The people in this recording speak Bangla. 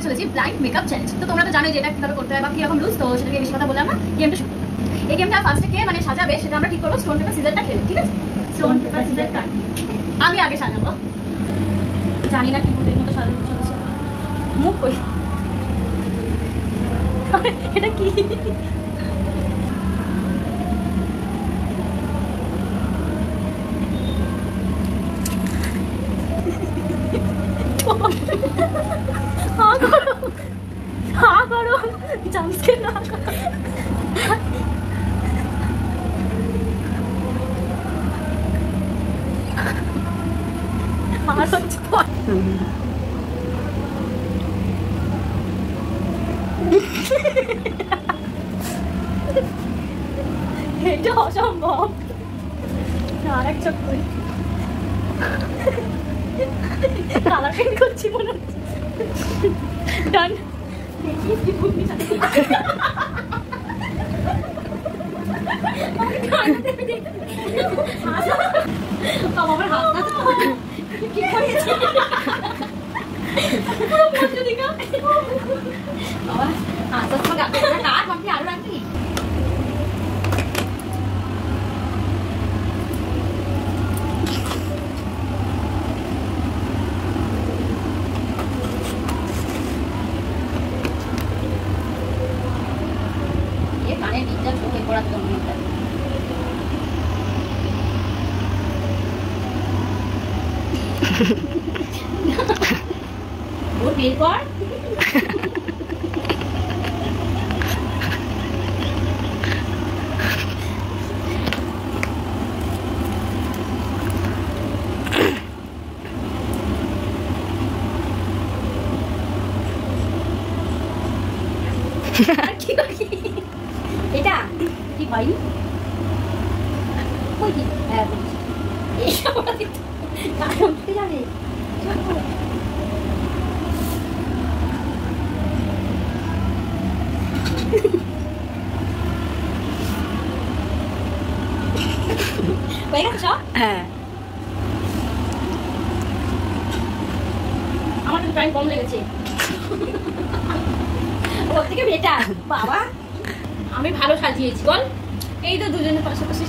চলেছি ব্লাইন্ড মেকআপ চ্যালেঞ্জ। তো তোমরা তো জানোই যে এটা কিভাবে করতে হয় বা কিরকম রুলস, তো সেটাকে বেশি কথা বললাম না, গেমটা শুরু। এই গেমটা ফার্স্টে কে মানে সাজাবে সেটা আমরা ঠিক করবো স্টোন পেপার সিজারটা খেলে, ঠিক আছে? স্টোন পেপার সিজার কাট। আমি আগে সাজাবো, জানি না কি মুখের মতো সাজানো চলেছে। মুখ কই, এটা কি? हाँ करो जमके ना এটা অসম্ভব। আরেক চক্কর কালার পেন্ট করছি মনে হচ্ছে। ডান। আমার হাত কি করেছে আরো রাখি। ওর বের কর। এটা কি ভাই ওই কি হ্যাঁ এইসব উঠতে যাবে। হয়ে গেছে সব? হ্যাঁ আমার কিন্তু টাইম কম লেগেছে ওর থেকে বেটার। বাবা আমি ভালো সাজিয়েছি বল। এই তো দুজনের পাশাপাশি